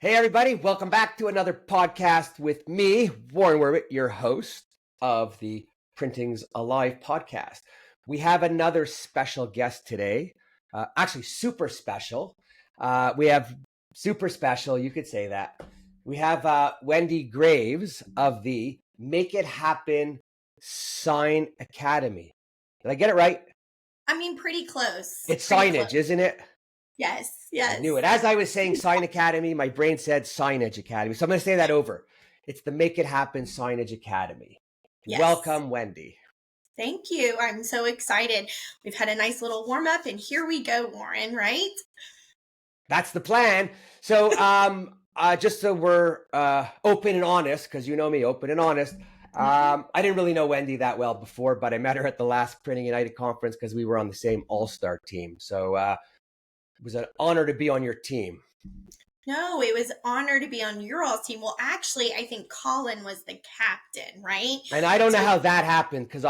Hey, everybody. Welcome back to another podcast with me, Warren Werbitt, your host of the Printing's Alive podcast. We have another special guest today, actually super special. You could say that. We have Wendy Graves of the Make It Happen Sign Academy. Did I get it right? I mean, pretty close. It's Pretty Signage, close. isn't it? Yes. I knew it. As I was saying Sign Academy, my brain said Signage Academy. So I'm going to say that over. It's the Make It Happen Signage Academy. Yes. Welcome, Wendy. Thank you. I'm so excited. We've had a nice little warm up, and here we go, Warren, right? That's the plan. So just so we're open and honest, because you know me, open and honest, I didn't really know Wendy that well before, but I met her at the last Printing United conference because we were on the same all-star team. So it was an honor to be on your team. No, it was an honor to be on your all team. Well, actually, I think Colin was the captain, right? And I don't know how that happened because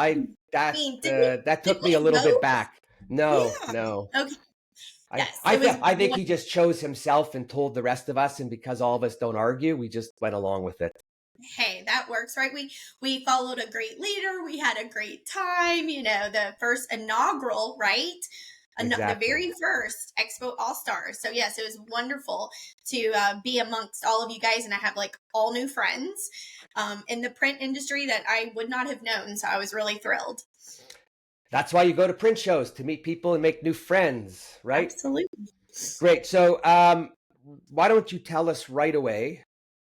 that took me a little bit back. No. Okay. Yes, I think he just chose himself and told the rest of us, and because all of us don't argue, we just went along with it. Hey, that works, right? We followed a great leader. We had a great time. You know, the first inaugural, right? Exactly. The very first Expo All-Stars. So yes, it was wonderful to be amongst all of you guys, and I have like all new friends in the print industry that I would not have known. So I was really thrilled. That's why you go to print shows, to meet people and make new friends, right? Absolutely. Great. So why don't you tell us right away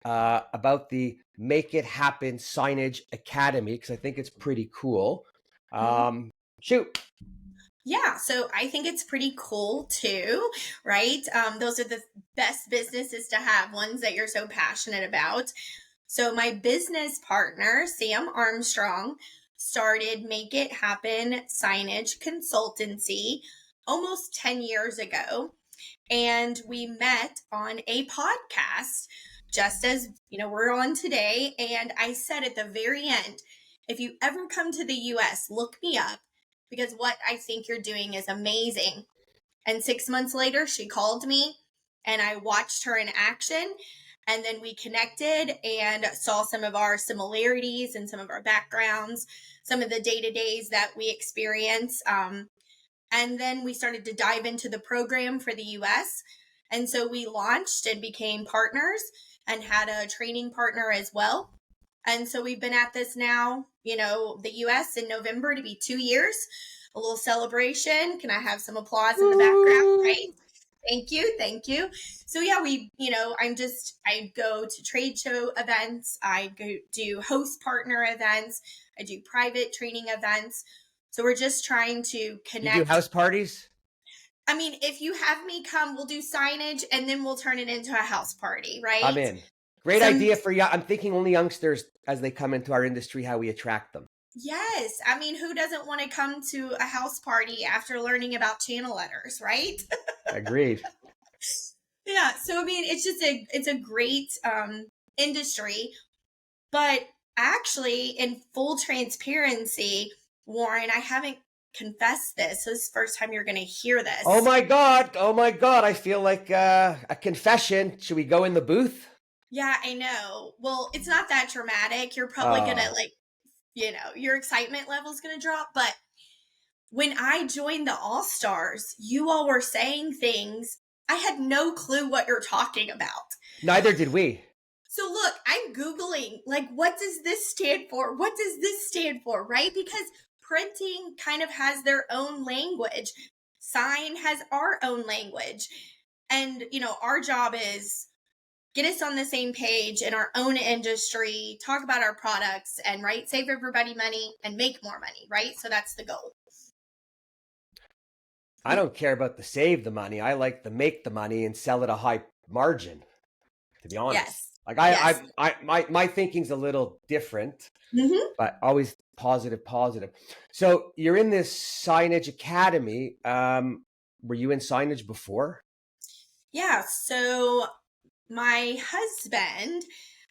about the Make It Happen Signage Academy, because I think it's pretty cool. Shoot. Yeah, so I think it's pretty cool too, right? Those are the best businesses to have, ones that you're so passionate about. So my business partner, Sam Armstrong, started Make It Happen Signage Consultancy almost 10 years ago. And we met on a podcast, just as, you know, we're on today. And I said at the very end, if you ever come to the US, look me up, because what I think you're doing is amazing. And 6 months later, she called me and I watched her in action. And then we connected and saw some of our similarities and some of our backgrounds, some of the day-to-days that we experience. And then we started to dive into the program for the US. And so we launched and became partners and had a training partner as well. And so we've been at this now, you know, the US in November to be 2 years. A little celebration. Can I have some applause in the background? Right. Thank you. So yeah, I go to trade show events. I do host partner events. I do private training events. So we're just trying to connect. You do house parties? I mean, if you have me come, we'll do signage and then we'll turn it into a house party, right? I'm in. Great idea for you. I'm thinking only youngsters, as they come into our industry, how we attract them. Yes. I mean, who doesn't want to come to a house party after learning about channel letters, right? Agreed. Yeah. So, I mean, it's a great industry, but actually, in full transparency, Warren, I haven't confessed this. So this is the first time you're going to hear this. Oh my God. I feel like a confession. Should we go in the booth? Yeah, I know. Well, it's not that dramatic. You're probably going to your excitement level is going to drop. But when I joined the All-Stars, you all were saying things. I had no clue what you're talking about. Neither did we. So look, I'm Googling, like, what does this stand for? What does this stand for, right? Because printing kind of has their own language. Sign has our own language. And, you know, our job is get us on the same page in our own industry, talk about our products, and, right, save everybody money and make more money, right? So that's the goal. I don't care about the save the money. I like the make the money and sell at a high margin, to be honest. Yes. Like my thinking's a little different, but always positive. So you're in this Signage Academy. Were you in signage before? Yeah. So my husband,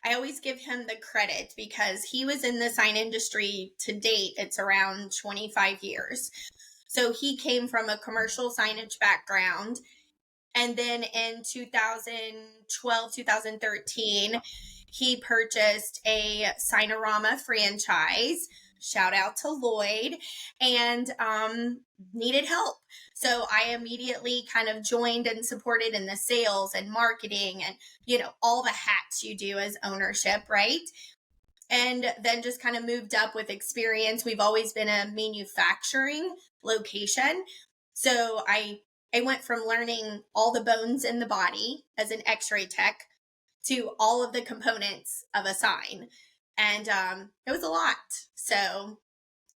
I always give him the credit because he was in the sign industry to date. It's around 25 years. So he came from a commercial signage background. And then in 2012, 2013, he purchased a Signorama franchise. Shout out to Lloyd, and needed help. So I immediately kind of joined and supported in the sales and marketing and, all the hats you do as ownership, right? And then just kind of moved up with experience. We've always been a manufacturing location. So I went from learning all the bones in the body as an x-ray tech to all of the components of a sign. And it was a lot. So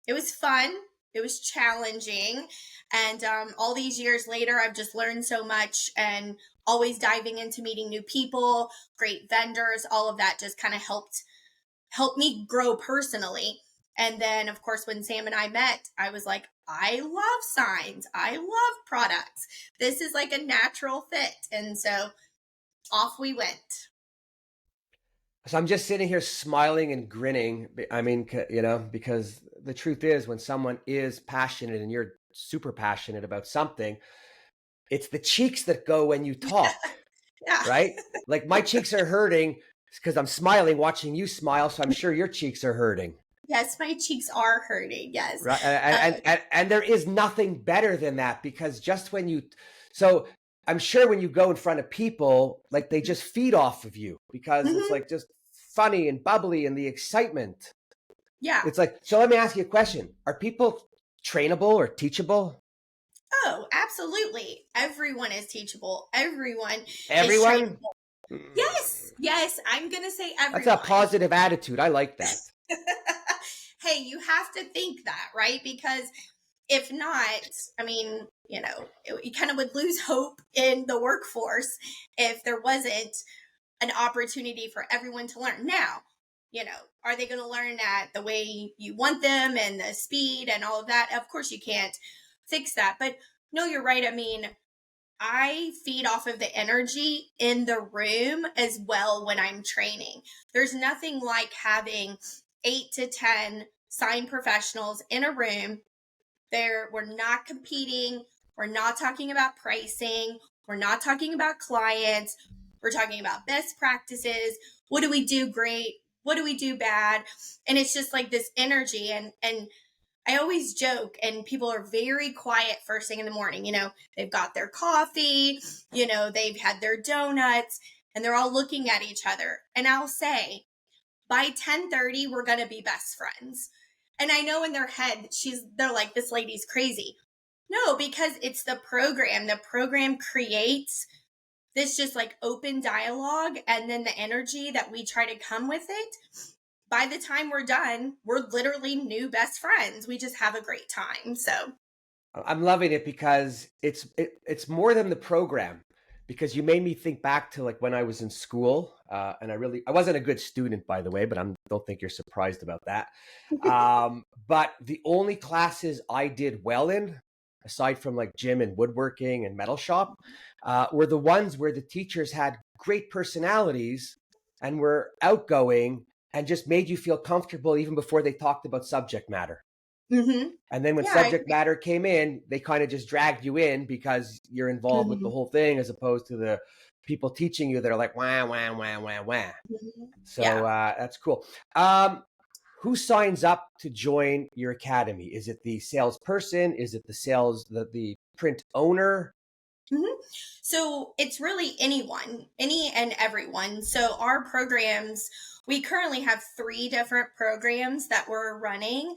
it was fun. It was challenging. And all these years later, I've just learned so much, and always diving into meeting new people, great vendors, all of that just kind of helped me grow personally. And then, of course, when Sam and I met, I was like, I love signs. I love products. This is like a natural fit. And so off we went. So I'm just sitting here smiling and grinning. I mean, because the truth is, when someone is passionate and you're super passionate about something, it's the cheeks that go when you talk, Yeah. right? Like my cheeks are hurting because I'm smiling, watching you smile. So I'm sure your cheeks are hurting. Yes, my cheeks are hurting. Yes. Right. And there is nothing better than that, because just so I'm sure when you go in front of people, like they just feed off of you, because it's like just funny and bubbly and the excitement. Yeah. It's like, so let me ask you a question. Are people trainable or teachable? Oh, absolutely. Everyone is teachable. Everyone Everyone? is trainable. Yes. Yes. I'm going to say everyone. That's a positive attitude. I like that. Hey, you have to think that, right? Because if not, I mean, you kind of would lose hope in the workforce if there wasn't an opportunity for everyone to learn. Now, are they going to learn at the way you want them and the speed and all of that? Of course, you can't fix that. But no, you're right. I mean, I feed off of the energy in the room as well when I'm training. There's nothing like having 8 to 10 sign professionals in a room. We're not competing. We're not talking about pricing. We're not talking about clients. We're talking about best practices. What do we do great? What do we do bad? And it's just like this energy. And I always joke, and people are very quiet first thing in the morning. They've got their coffee, they've had their donuts, and they're all looking at each other. And I'll say, by 10:30, we're going to be best friends. And I know in their head, they're like, this lady's crazy. No, because it's the program. The program creates this just like open dialogue, and then the energy that we try to come with it. By the time we're done, we're literally new best friends. We just have a great time. So I'm loving it, because it's more than the program, because you made me think back to like when I was in school, and I wasn't a good student, by the way, but don't think you're surprised about that. But the only classes I did well in, aside from like gym and woodworking and metal shop, were the ones where the teachers had great personalities and were outgoing and just made you feel comfortable even before they talked about subject matter. mm-hmm. And then when subject matter came in, they kind of just dragged you in because you're involved with the whole thing, as opposed to the people teaching you that are like, wah, wah, wah, wah, wah. So that's cool. Who signs up to join your academy? Is it the salesperson? Is it the print owner? So it's really anyone, any and everyone. So our programs, we currently have 3 different programs that we're running.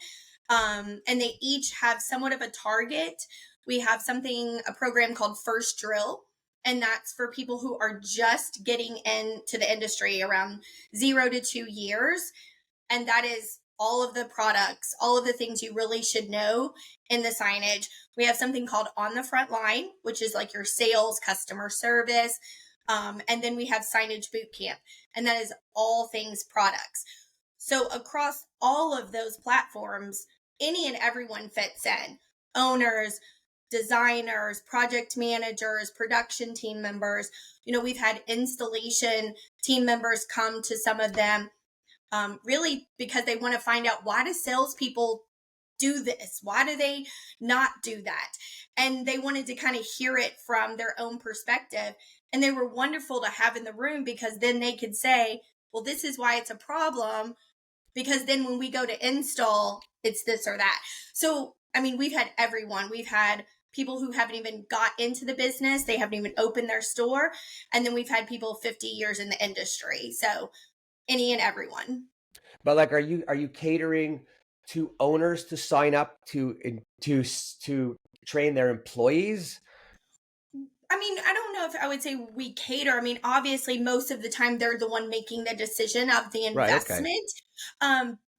And they each have somewhat of a target. We have a program called First Drill, and that's for people who are just getting into the industry around 0 to 2 years. And that is all of the products, all of the things you really should know in the signage. We have something called On the Front Line, which is like your sales, customer service. And then we have Signage Boot Camp, and that is all things products. So across all of those platforms, any and everyone fits in. Owners, designers, project managers, production team members. We've had installation team members come to some of them, really because they want to find out, why do salespeople do this? Why do they not do that? And they wanted to kind of hear it from their own perspective. And they were wonderful to have in the room, because then they could say, well, this is why it's a problem, because then when we go to install, it's this or that. So, I mean, we've had everyone. We've had people who haven't even got into the business. They haven't even opened their store. And then we've had people 50 years in the industry. So any and everyone. But like, are you catering to owners to sign up to train their employees? I mean, I don't know if I would say we cater. I mean, obviously, most of the time they're the one making the decision of the Right. Okay. investment.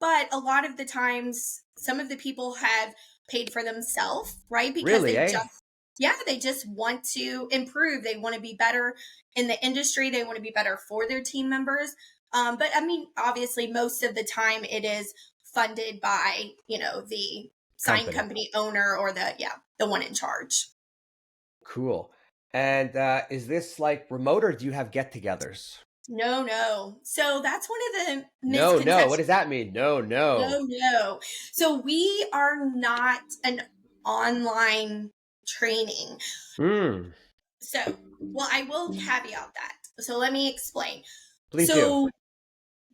But a lot of the times, some of the people have paid for themselves, right? Because Really, eh? they just want to improve. They want to be better in the industry. They want to be better for their team members. But I mean, obviously, most of the time it is funded by, the sign Company. company owner, or the one in charge. Cool. And is this like remote, or do you have get-togethers? No, no. So that's one of the No, no. What misconceptions. does that mean? No, no. No, no. So we are not an online training. Hmm. So, well, I will caveat that. So let me explain. Please do.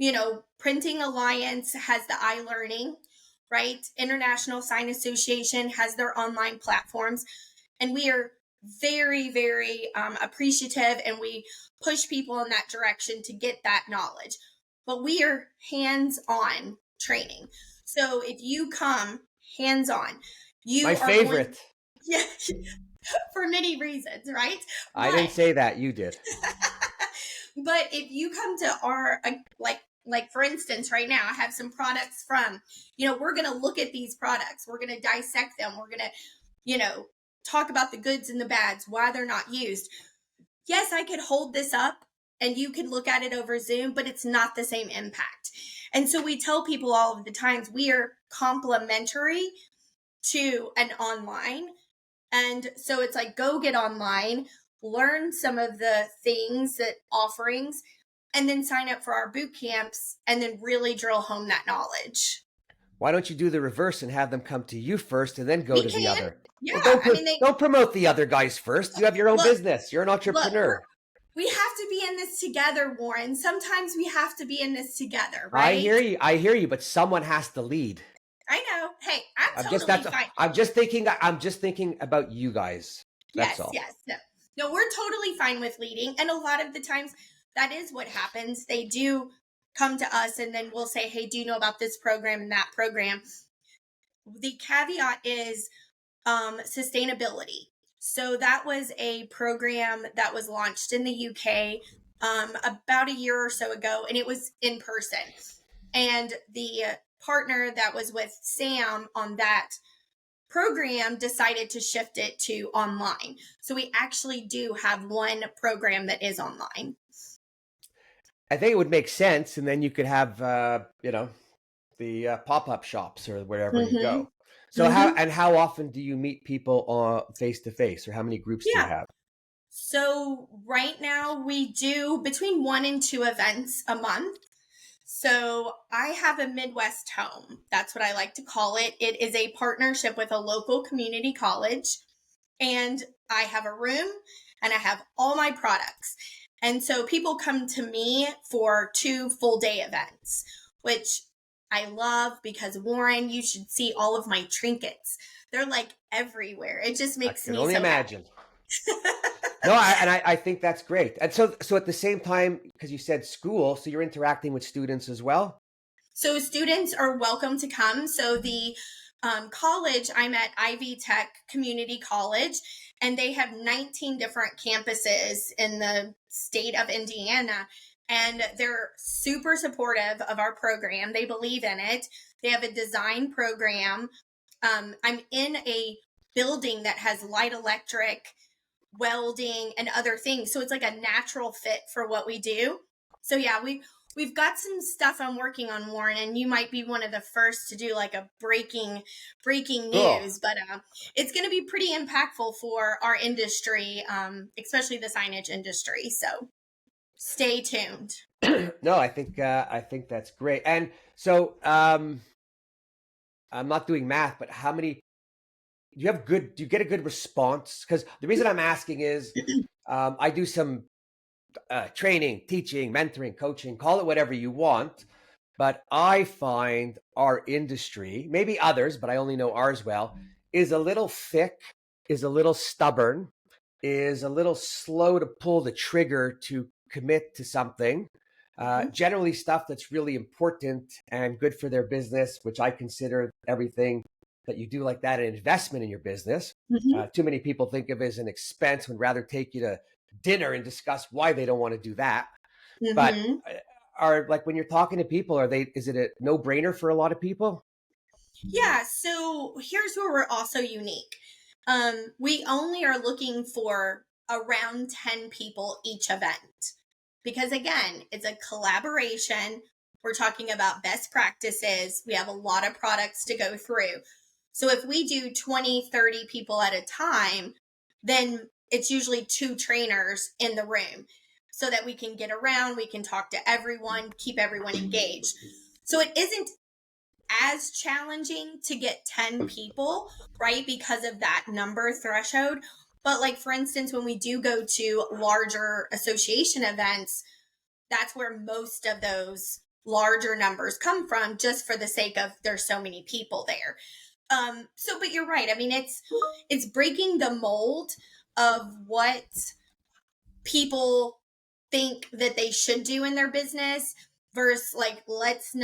So, Printing Alliance has the iLearning, right? International Sign Association has their online platforms. And we are very, very appreciative, and we push people in that direction to get that knowledge. But we are hands-on training. So if you come hands-on, My you are going, favorite. yeah, for many reasons, right? I didn't But say that. You did. but if you come to our like for instance, right now I have some products from, we're going to look at these products. We're going to dissect them. We're going to, talk about the goods and the bads, why they're not used. Yes, I could hold this up and you could look at it over Zoom, but it's not the same impact. And so we tell people all of the times we are complementary to an online. And so it's like, go get online, learn some of the things, that offerings, and then sign up for our boot camps, and then really drill home that knowledge. Why don't you do the reverse and have them come to you first and then go We to the can. other? Yeah. Well, I mean, don't promote the other guys first. You have your own look, business. You're an look, entrepreneur. we have to be in this together, Warren. Sometimes we have to be in this together, I right? hear you. I hear you, but someone has to lead. I know. Hey, I'm I'm just totally that's fine. I'm just thinking about you guys. That's Yes, all. yes. No. No, we're totally fine with leading. And a lot of the times that is what happens. They do come to us, and then we'll say, hey, do you know about this program and that program? The caveat is sustainability. So that was a program that was launched in the UK about a year or so ago, and it was in person. And the partner that was with Sam on that program decided to shift it to online. So we actually do have one program that is online. I think it would make sense, and then you could have the pop-up shops or wherever you Mm-hmm. go. So Mm-hmm. how often do you meet people face to face, or how many groups do you Yeah. have? So right now we do between 1 and 2 events a month. So I have a Midwest home. That's what I like to call it. It is a partnership with a local community college. And I have a room and I have all my products. And so people come to me for 2 full day events, which I love, because Warren, you should see all of my trinkets. They're like everywhere. It just I makes can me only so happy. imagine. No, I think that's great. And so at the same time, because you said school, so you're interacting with students as well. So students are welcome to come. So the college, I'm at Ivy Tech Community College, and they have 19 different campuses in the state of Indiana. And they're super supportive of our program. They believe in it. They have a design program. I'm in a building that has light electric, welding, and other things. So it's like a natural fit for what we do. So yeah, we've got some stuff I'm working on, Warren, and you might be one of the first to do like a breaking Cool. news. But it's going to be pretty impactful for our industry, especially the signage industry. So stay tuned. No, I think that's great. And so I'm not doing math, but how many do you get a good response? Because the reason I'm asking is I do some training, teaching, mentoring, coaching, call it whatever you want. But I find our industry, maybe others, but I only know ours well, is a little thick, is a little stubborn, is a little slow to pull the trigger to commit to something. Mhm. Generally, stuff that's really important and good for their business, which I consider everything that you do like that an investment in your business. Mhm. Too many people think of it as an expense, would rather take you to dinner and discuss why they don't want to do that. But Mhm. are like when you're talking to people, is it a no brainer for a lot of people? Yeah, so here's where we're also unique. We only are looking for around 10 people each event because, again, it's a collaboration. We're talking about best practices. We have a lot of products to go through. So if we do 20, 30 people at a time, then it's usually two trainers in the room so that we can get around, we can talk to everyone, keep everyone engaged. So it isn't as challenging to get 10 people, right? Because of that number threshold. But, like, for instance, when we do go to larger association events, that's where most of those larger numbers come from, just for the sake of there's so many people there. But you're right. I mean, it's breaking the mold of what people think that they should do in their business versus, like, let's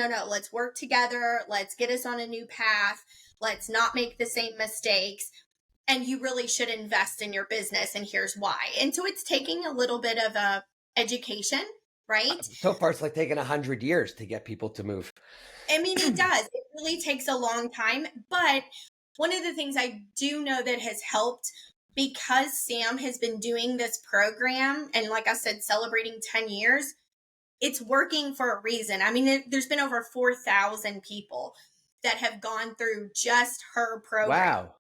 work together, let's get us on a new path, let's not make the same mistakes, and you really should invest in your business, and here's why. And so it's taking a little bit of a education, right? So far, it's like taking 100 years to get people to move. I mean, it does. It really takes a long time. But one of the things I do know that has helped, because Sam has been doing this program and, like I said, celebrating 10 years, it's working for a reason. I mean, there's been over 4,000 people that have gone through just her program. Wow,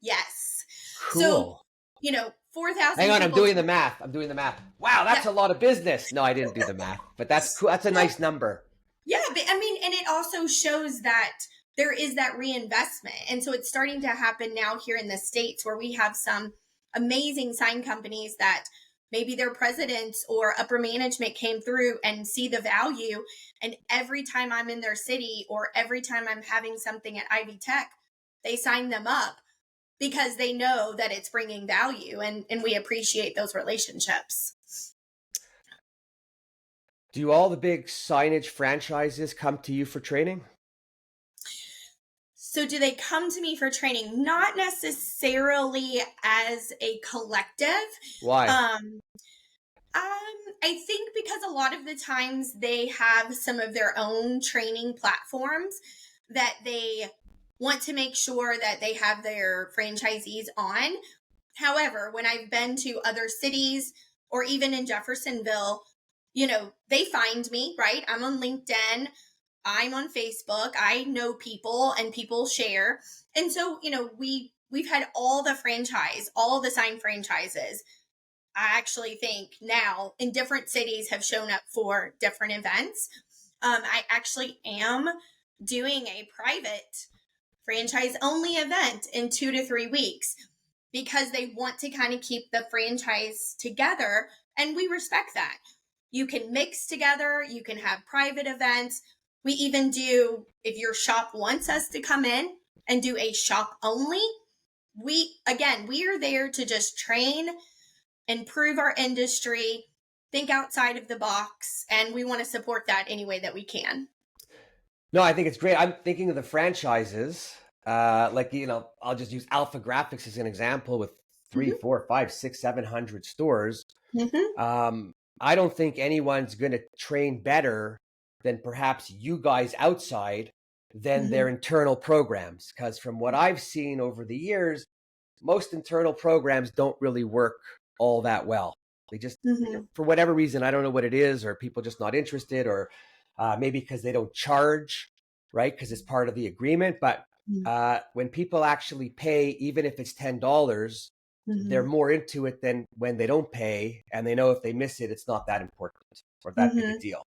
Yes. So, cool. Hang 4,000 on, I'm people. doing the math. I'm doing the math. Wow, that's Yeah. a lot of business. No, I didn't do the math, but that's cool. That's a Well, nice number. yeah, but I mean, and it also shows that there is that reinvestment. And so it's starting to happen now here in the States, where we have some amazing sign companies that maybe their presidents or upper management came through and see the value. And every time I'm in their city or every time I'm having something at Ivy Tech, they sign them up because they know that it's bringing value, and we appreciate those relationships. Do all the big signage franchises come to you for training? So do they come to me for training? Not necessarily as a collective. Why? Um, I think because a lot of the times they have some of their own training platforms that they want to make sure that they have their franchisees on. However, when I've been to other cities or even in Jeffersonville, they find me, right? I'm on LinkedIn, I'm on Facebook, I know people and people share. And so, we've had all the sign franchises. I actually think now in different cities have shown up for different events. I actually am doing a private franchise only event in 2 to 3 weeks because they want to kind of keep the franchise together. And we respect that. You can mix together, you can have private events. We even do, if your shop wants us to come in and do a shop only, we are there to just train, improve our industry, think outside of the box, and we want to support that any way that we can. No, I think it's great. I'm thinking of the franchises. Like, I'll just use Alpha Graphics as an example with three, Mm-hmm. 4, 5, 6, 700 stores. Mm-hmm. I don't think anyone's going to train better than perhaps you guys outside than Mm-hmm. their internal programs. Because from what I've seen over the years, most internal programs don't really work all that well. They just, Mm-hmm. for whatever reason, I don't know what it is, or people just not interested, or maybe because they don't charge, right? Because it's part of the agreement. But when people actually pay, even if it's $10, they're Mm-hmm. more into it than when they don't pay, and they know if they miss it, it's not that important or that big a Mm-hmm. deal.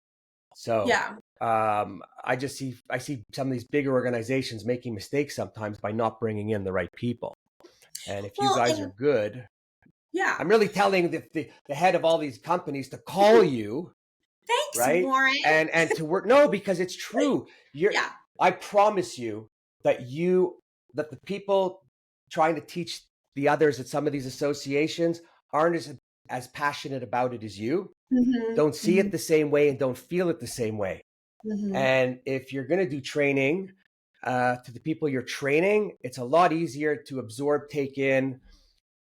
So Yeah. I see some of these bigger organizations making mistakes sometimes by not bringing in the right people. And if you Well, guys are and good, yeah. I'm really telling the head of all these companies to call you, Thanks, right? Warren. And to work. No, because it's true. Yeah. I promise you that that the people trying to teach the others at some of these associations aren't as passionate about it as you. Hmm. Don't see Hmm. it the same way and don't feel it the same way. Hmm. And if you're going to do training to the people you're training, it's a lot easier to absorb, take in,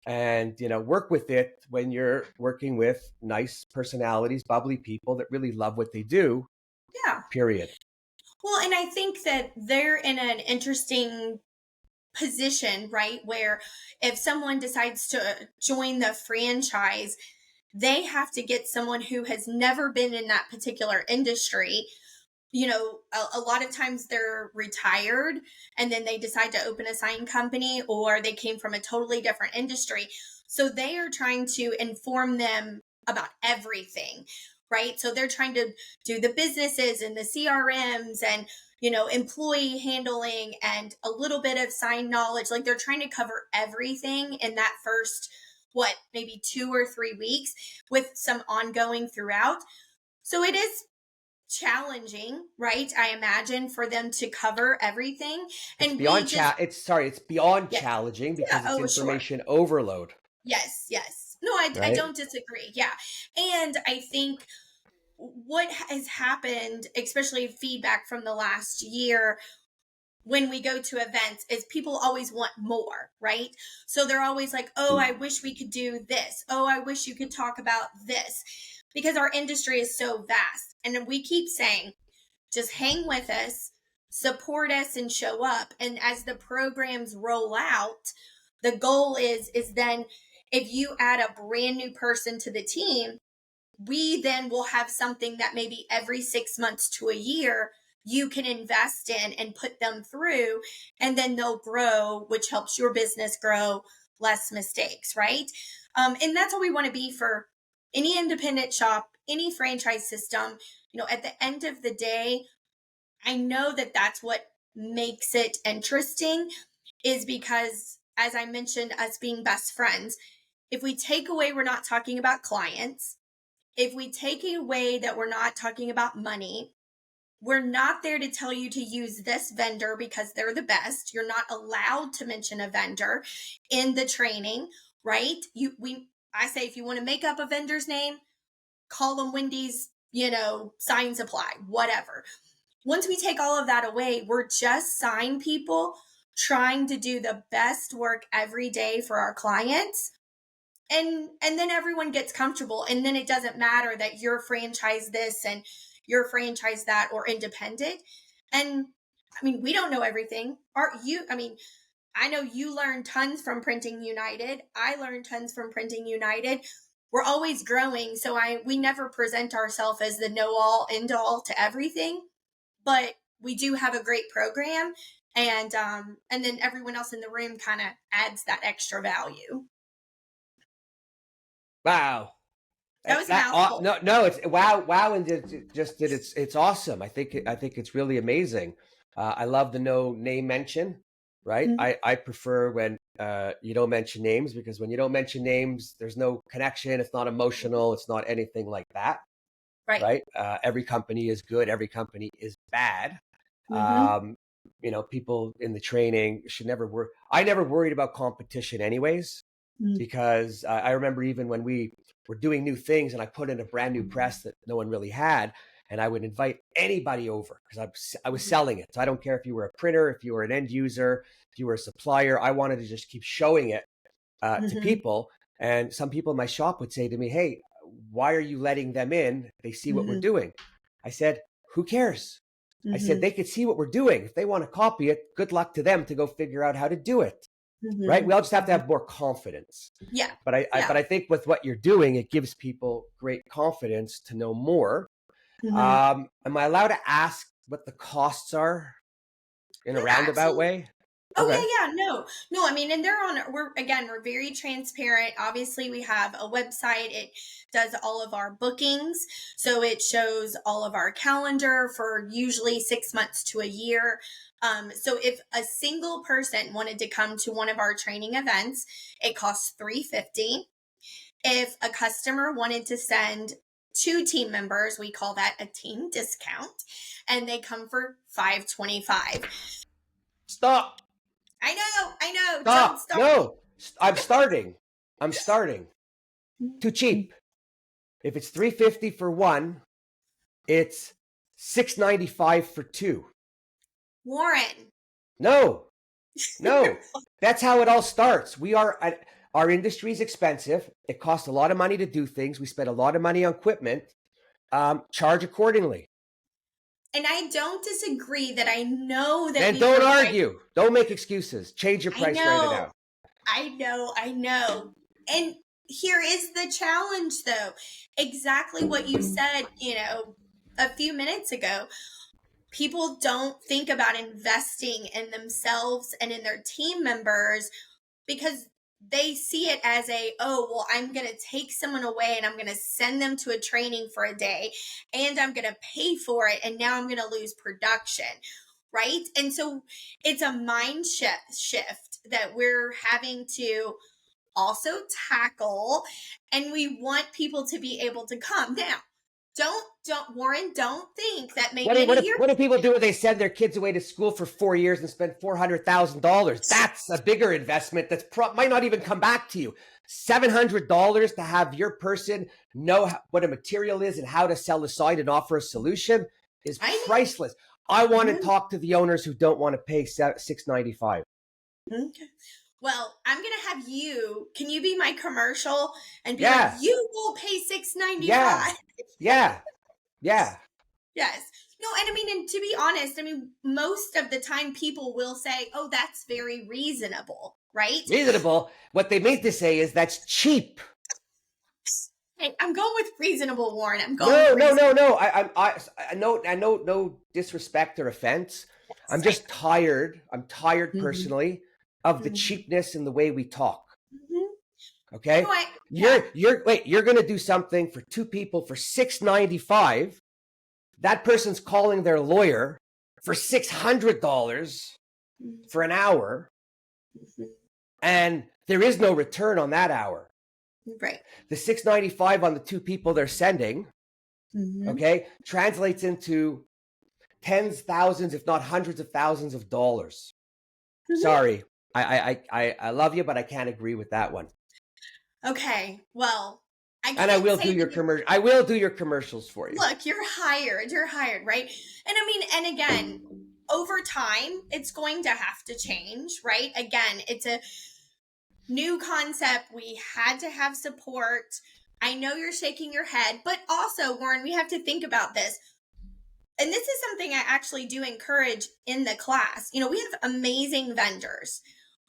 and work with it when you're working with nice personalities, bubbly people that really love what they do. Yeah. Period. Well, and I think that they're in an interesting position, right? Where if someone decides to join the franchise, they have to get someone who has never been in that particular industry. A lot of times they're retired and then they decide to open a sign company, or they came from a totally different industry. So they are trying to inform them about everything, right? So they're trying to do the businesses and the CRMs and, employee handling and a little bit of sign knowledge. Like they're trying to cover everything in that first, maybe 2 or 3 weeks, with some ongoing throughout. So it is challenging, right? I imagine, for them to cover everything. It's And beyond we just, it's beyond yeah, challenging yeah, because it's oh, sure. information overload, Yes, yes. No, I right? don't disagree. Yeah. And I think what has happened, especially feedback from the last year, when we go to events, is people always want more, right? So they're always like, oh, I wish we could do this. Oh, I wish you could talk about this, because our industry is so vast. And we keep saying, just hang with us, support us, and show up. And as the programs roll out, the goal is then, if you add a brand new person to the team, we then will have something that maybe every 6 months to a year you can invest in and put them through, and then they'll grow, which helps your business grow, less mistakes, right? And that's what we want to be for any independent shop, any franchise system. At the end of the day, I know that that's what makes it interesting, is because, as I mentioned, us being best friends, if we take away we're not talking about clients, if we take away that we're not talking about money, we're not there to tell you to use this vendor because they're the best. You're not allowed to mention a vendor in the training, right? I say, if you want to make up a vendor's name, call them Wendy's, sign supply, whatever. Once we take all of that away, we're just sign people trying to do the best work every day for our clients. And then everyone gets comfortable, and then it doesn't matter that you're franchise this and you're franchise that, or independent. And I mean, we don't know everything. I know you learned tons from Printing United. I learned tons from Printing United. We're always growing, so we never present ourselves as the know all end all to everything, but we do have a great program, and then everyone else in the room kind of adds that extra value. Wow. That was a mouthful. No, it's wow, and just did it's awesome. I think it's really amazing. I love the no name mention, right? Mhm. I prefer when you don't mention names, because when you don't mention names, there's no connection. It's not emotional. It's not anything like that, Right. right? Every company is good. Every company is bad. Mm-hmm. Um, people in the training should never worry. I never worried about competition, anyways, because I remember even when we were doing new things and I put in a brand new press that no one really had, and I would invite anybody over because I was selling it. So I don't care if you were a printer, if you were an end user, if you were a supplier. I wanted to just keep showing it to Mm-hmm. people. And some people in my shop would say to me, "Hey, why are you letting them in? They see what we're Mm-hmm. doing." I said, "Who cares?" I said, Mm-hmm. "They could see what we're doing. If they want to copy it, good luck to them to go figure out how to do it." Right? Mm-hmm. We all just have to Mm-hmm. have more confidence. Yeah. But Yeah. I think with what you're doing, it gives people great confidence to know more. Mm-hmm. Am I allowed to ask what the costs are in a Yeah, roundabout absolutely. way? Oh Okay. yeah, yeah, no. I mean, and we're very transparent. Obviously, we have a website. It does all of our bookings, so it shows all of our calendar for usually 6 months to a year. So if a single person wanted to come to one of our training events, it costs $350. If a customer wanted to send two team members, we call that a team discount, and they come for $525. Stop. I know. Don't Stop. start. No. I'm starting. I'm starting. Too cheap. If it's 350 for one, it's 695 for two. Warren. No. No. That's how it all starts. Our industry is expensive. It costs a lot of money to do things. We spend a lot of money on equipment. Charge accordingly. And I don't disagree that I know that Then we don't provide. argue. Don't make excuses. Change your I price right now. know. I know. And here is the challenge though. Exactly what you said, a few minutes ago. People don't think about investing in themselves and in their team members because they see it as I'm going to take someone away and I'm going to send them to a training for a day and I'm going to pay for it. And now I'm going to lose production. Right. And so it's a mind shift that we're having to also tackle. And we want people to be able to come. Now, Warren, don't think that maybe in a year. What do people do when they send their kids away to school for 4 years and spend $400,000? That's a bigger investment might not even come back to you. $700 to have your person know what a material is and how to sell the site and offer a solution is priceless. I want to talk to the owners who don't want to pay $695. Okay. Well, I'm gonna have you. Can you be my commercial and be like, you will pay $695? Yeah. Yes. No, and I mean, and to be honest, I mean, most of the time people will say, "Oh, that's very reasonable," right? Reasonable. What they mean to say is that's cheap. Hey, I'm going with reasonable, Warren. I'm going. No. I know. No disrespect or offense. I'm just tired. I'm tired personally of the cheapness in the way we talk. Okay, no, you're going to do something for two people for $695. That person's calling their lawyer for $600 for an hour, and there is no return on that hour. Right. The $695 on the two people they're sending, okay, translates into tens, thousands, if not hundreds of thousands of dollars. Sorry, I love you, but I can't agree with that one. Okay, well, I will do your commercial. I will do your commercials for you. Look, you're hired, right? And I mean, and again, over time, it's going to have to change, right? Again, it's a new concept. We had to have support. I know you're shaking your head, but also, Warren, we have to think about this. And this is something I actually do encourage in the class. We have amazing vendors,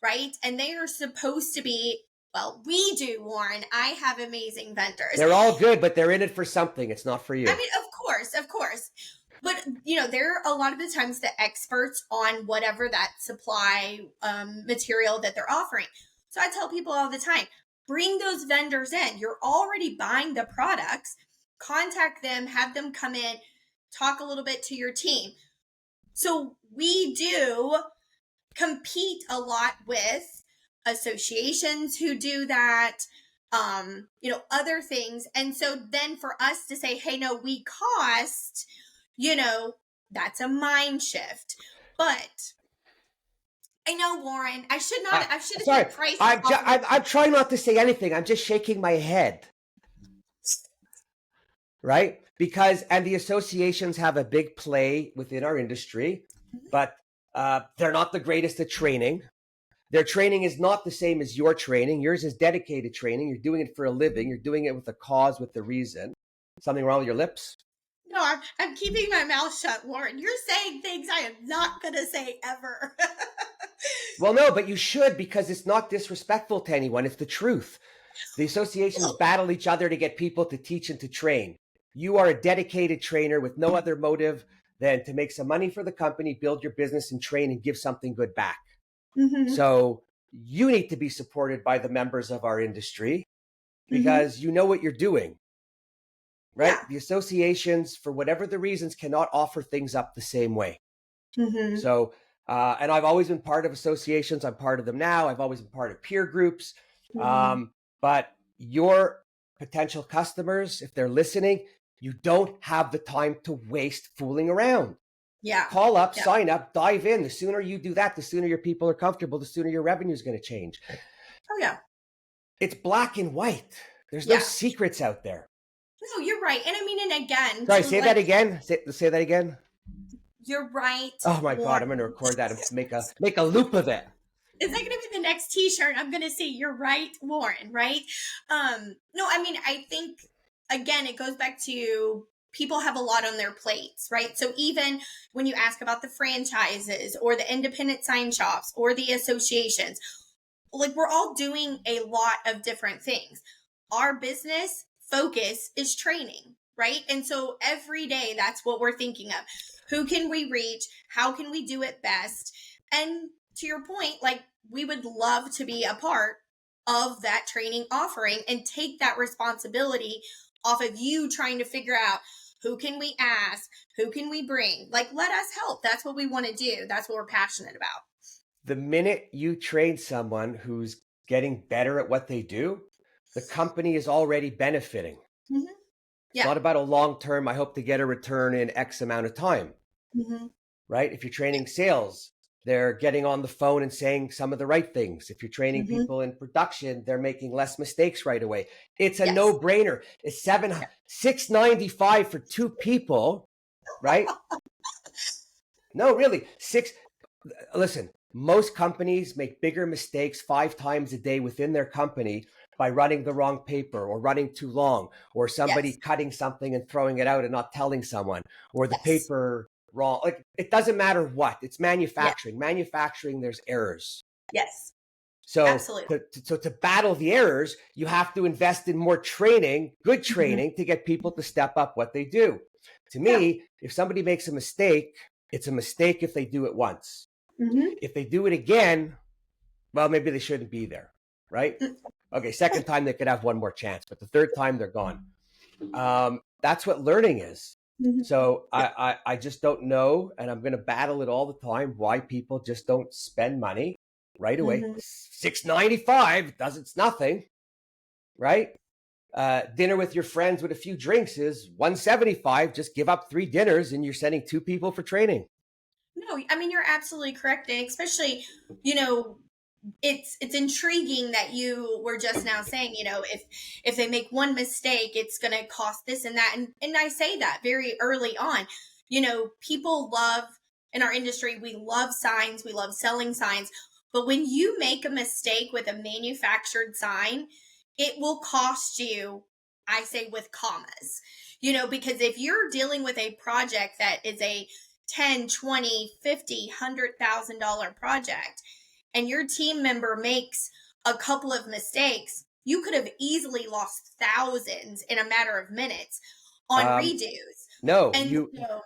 right? And they are supposed to be, well, we do, Warren. I have amazing vendors. They're all good, but they're in it for something. It's not for you. I mean, of course. But, they're a lot of the times the experts on whatever that supply material that they're offering. So I tell people all the time, bring those vendors in. You're already buying the products. Contact them, have them come in, talk a little bit to your team. So we do compete a lot with associations who do that, other things. And so then for us to say, hey, no, we cost, that's a mind shift. But I know, Warren, I should have said price. I'm trying not to say anything. I'm just shaking my head. Right? And the associations have a big play within our industry, but they're not the greatest at training. Their training is not the same as your training. Yours is dedicated training. You're doing it for a living. You're doing it with a cause, with a reason. Something wrong with your lips? No, I'm keeping my mouth shut, Warren. You're saying things I am not going to say ever. Well, no, but you should, because it's not disrespectful to anyone. It's the truth. The associations battle each other to get people to teach and to train. You are a dedicated trainer with no other motive than to make some money for the company, build your business and train and give something good back. Mm-hmm. So you need to be supported by the members of our industry Mm-hmm. because you know what you're doing, right? Yeah. The associations, for whatever the reasons, cannot offer things up the same way. Mm-hmm. So, and I've always been part of associations. I'm part of them now. I've always been part of peer groups. Mm-hmm. But your potential customers, if they're listening, you don't have the time to waste fooling around. Yeah. Call up, Yeah. sign up, dive in. The sooner you do that, the sooner your people are comfortable, the sooner your revenue is going to change. Oh yeah. It's black and white. There's no Yeah. secrets out there. No, you're right. And I mean, and again, Sorry, to say that like, again. Say that again. you're right, Oh my God, I'm Warren. going to record that and make a loop of it. Is that going to be the next T-shirt? I'm going to say, "You're right, Warren." Right? No, I mean, I think again, it goes back to people have a lot on their plates, right? So even when you ask about the franchises or the independent sign shops or the associations, like we're all doing a lot of different things. Our business focus is training, right? And so every day that's what we're thinking of. Who can we reach? How can we do it best? And to your point, like we would love to be a part of that training offering and take that responsibility off of you trying to figure out who can we ask, who can we bring? Like let us help. That's what we want to do. That's what we're passionate about. The minute you train someone who's getting better at what they do, the company is already benefiting. Mm-hmm. It's Yeah. not about a long term, I hope to get a return in X amount of time, Mm-hmm. right? If you're training sales, they're getting on the phone and saying some of the right things. If you're training Mm-hmm. people in production, they're making less mistakes right away. It's a Yes. no-brainer. It's $695 for two people, right? No, really. Listen, most companies make bigger mistakes 5 times a day within their company by running the wrong paper or running too long or somebody Yes. cutting something and throwing it out and not telling someone or the Yes. paper wrong. Like it doesn't matter what. It's Yes. manufacturing. Manufacturing, there's errors. Yes. So Absolutely. to battle the errors, you have to invest in more training, good Mm-hmm. training to get people to step up what they do. To Yeah. me, if somebody makes a mistake, it's a mistake if they do it once. Mm-hmm. If they do it again, well, maybe they shouldn't be there, right? Okay, second time they could have one more chance, but the third time they're gone. That's what learning is. Mm-hmm. So Yeah. I just don't know, and I'm going to battle it all the time. Why people just don't spend money right away? Mm-hmm. $695 does it's nothing, right? Dinner with your friends with a few drinks is $175. Just give up 3 dinners, and you're sending 2 people for training. No, I mean you're absolutely correct, and especially, you know, it's intriguing that you were just now saying, you know, if they make one mistake, it's going to cost this and that, and I say that very early on. You know, people love in our industry, we love signs, we love selling signs, but when you make a mistake with a manufactured sign, it will cost you. I say with commas, you know, because if you're dealing with a project that is a 10, 20, 50, $100,000 project and your team member makes a couple of mistakes, you could have easily lost thousands in a matter of minutes on Um, redos. no, And you. so,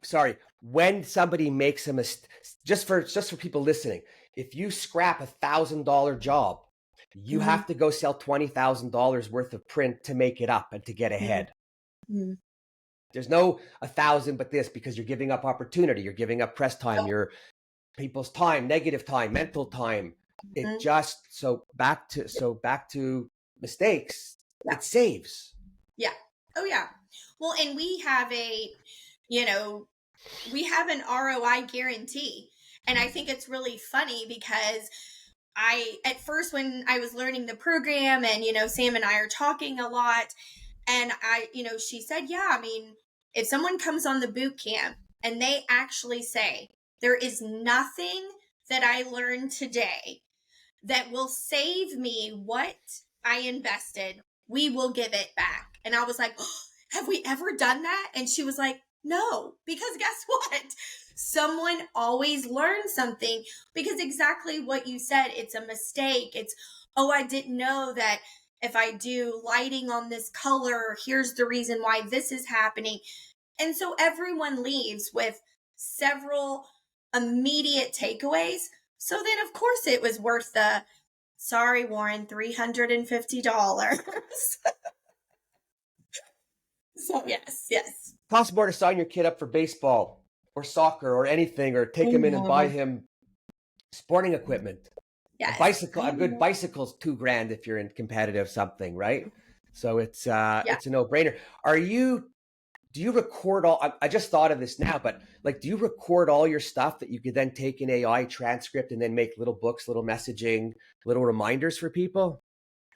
Sorry. When somebody makes a mistake, just for people listening, if you scrap $1,000 job, you mhm, have to go sell $20,000 worth of print to make it up and to get mhm, ahead. mhm. There's no 1,000 but this because you're giving up opportunity, you're giving up press time, your people's time, negative time, mental time. It Mhm. just back to mistakes. Yeah. It saves. Yeah. Oh yeah. Well, and you know, we have an ROI guarantee. And I think it's really funny because at first, when I was learning the program and, you know, Sam and I are talking a lot, and she said, yeah, I mean, if someone comes on the boot camp and they actually say, there is nothing that I learned today that will save me what I invested, we will give it back. And I was like, oh, have we ever done that? And she was like, no, because guess what? Someone always learns something, because exactly what you said, it's a mistake. It's, oh, I didn't know that if I do lighting on this color, here's the reason why this is happening. And so everyone leaves with several immediate takeaways, So then, of course, it was worth the, sorry, Warren, $350. So, yes, yes. Costs more to sign your kid up for baseball or soccer or anything, or take I him in and buy know. him sporting equipment. A Yes, bicycle, I a good know. bicycle's $2,000 if you're in competitive something, right? So it's Yeah. a no-brainer. Do you record all? I just thought of this now, but like, do you record all your stuff that you could then take an AI transcript and then make little books, little messaging, little reminders for people?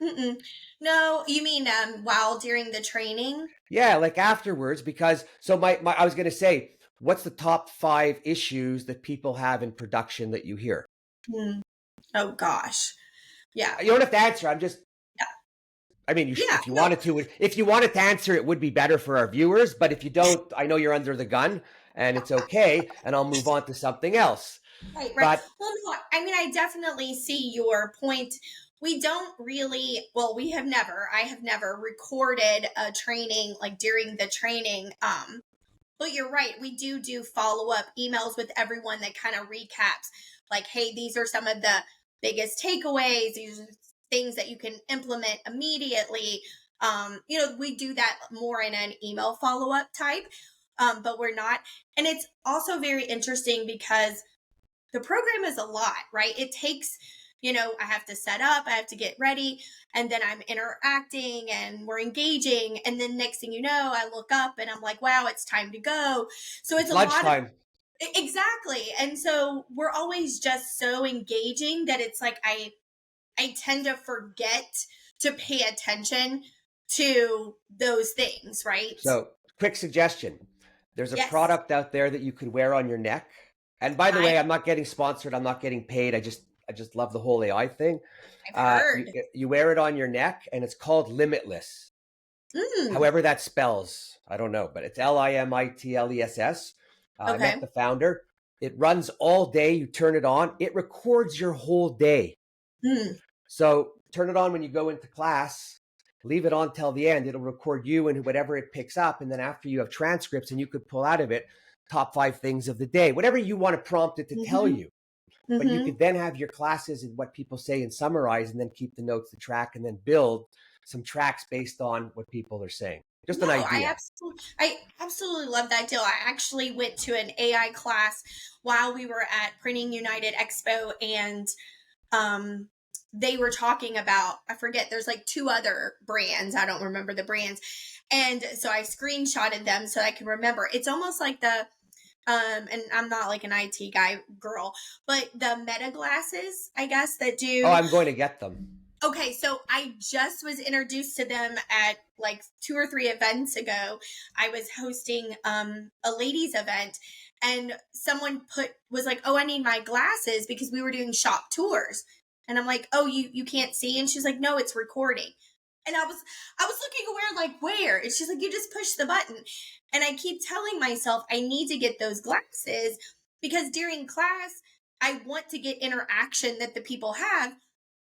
Mm-mm. No, you mean while during the training? Yeah, like afterwards, because so my I was gonna say, what's the top 5 issues that people have in production that you hear? Hmm. Oh gosh. Yeah. You don't have to answer. Yeah. I mean, Yeah. if you No. wanted to, if you wanted to answer, it would be better for our viewers. But if you don't, I know you're under the gun, and it's okay, and I'll move on to something else. Right, right. But Well, no, I mean, I definitely see your point. We don't really, well, I have never recorded a training like during the training. But you're right. We do follow up emails with everyone that kind of recaps, like, hey, these are some of the biggest takeaways. These are things that you can implement immediately. We do that more in an email follow up type, but we're not. And it's also very interesting because the program is a lot, right? It takes, I have to set up, I have to get ready, and then I'm interacting and we're engaging. And then next thing you know, I look up and I'm like, wow, it's time to go. So it's it's a lot of, lunchtime. exactly. And so we're always just so engaging that it's like, I tend to forget to pay attention to those things, right? So, quick suggestion. There's a Yes. product out there that you could wear on your neck. And by the I, way, I'm not getting sponsored. I'm not getting paid. I just love the whole AI thing. I've heard. You wear it on your neck, and it's called Limitless. Mm, However that spells, I don't know, but it's Limitless. I met okay. the founder. It runs all day. You turn it on. It records your whole day. Mm, So turn it on when you go into class, leave it on till the end. It'll record you and whatever it picks up. And then after you have transcripts, and you could pull out of it top 5 things of the day, whatever you want to prompt it to tell mm-hmm, you. But you mm-hmm. could then have your classes and what people say and summarize, and then keep the notes to track, and then build some tracks based on what people are saying. Just No, an idea. I absolutely love that deal. I actually went to an AI class while we were at Printing United Expo, and um they were talking about, I forget, there's like two other brands. I don't remember the brands. And so I screenshotted them so I can remember. It's almost like the and I'm not like an IT guy girl, but the meta glasses, I guess, that Oh, do. I'm going to get them. Okay, so I just was introduced to them at like 2 or 3 events ago. I was hosting a ladies event, and someone was like, "Oh, I need my glasses," because we were doing shop tours. And I'm like, "Oh, you can't see?" And she's like, "No, it's recording." And I was looking aware, like, where? And she's like, "You just push the button." And I keep telling myself I need to get those glasses because during class I want to get interaction that the people have,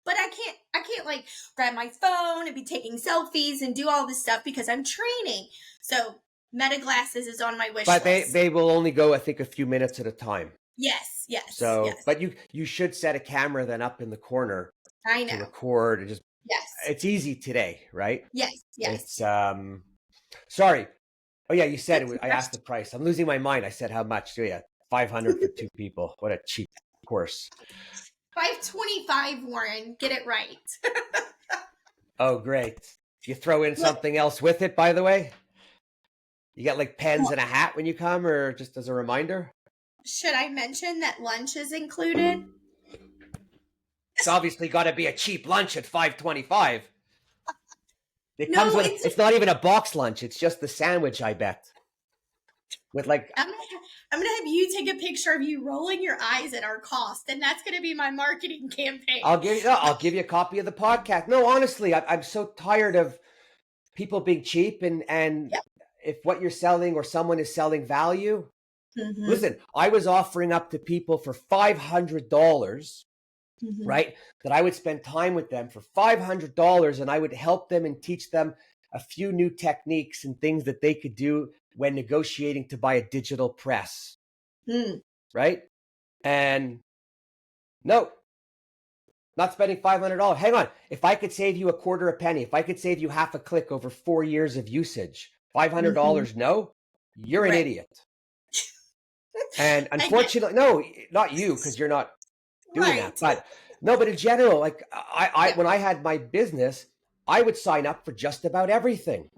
but I can't like grab my phone and be taking selfies and do all this stuff because I'm training. So meta glasses is on my wish But list. they will only go, I think, a few minutes at a time. Yes, yes, So, yes. but you should set a camera then up in the corner I to know. record. And just Yes. it's easy today, right? Yes, It's yes. sorry. Oh yeah, you said it That's was, I asked the price. I'm losing my mind. I said how much? Oh yeah, 500 for 2 people. What a cheap course. 525, Warren. Get it right. Oh great. You throw in Look, something else with it, by the way? You get like pens and a hat when you come, or just as a reminder? should I mention that lunch is included? It's obviously got to be a cheap lunch at 525. It comes No, with, it's not even a box lunch. It's just the sandwich, I bet. With like, I'm gonna have you take a picture of you rolling your eyes at our cost, and that's gonna be my marketing campaign. I'll give you a copy of the podcast. No, honestly, I'm so tired of people being cheap, and Yep. if what you're selling or someone is selling value, Mm-hmm. listen, I was offering up to people for $500, Mm-hmm. right? That I would spend time with them for $500, and I would help them and teach them a few new techniques and things that they could do when negotiating to buy a digital press, Mm. right? And No, not spending $500. Hang on. If I could save you a quarter a penny, if I could save you half a click over 4 years of usage, $500, no, you're an Right. idiot. And I get unfortunately, no, not you, because you're not doing that. right. But no, but in general, like Yeah. when I had my business, I would sign up for just about everything.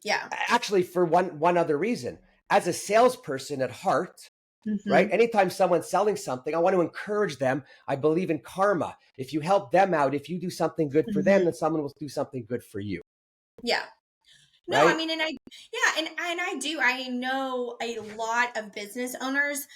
Yeah. Actually, for one other reason. As a salesperson at heart, right? hmm Anytime someone's selling something, I want to encourage them. I believe in karma. If you help them out, if you do something good for them, hmm then someone will do something good for you, Yeah. No, I right? mean, and I do. I know a lot of business owners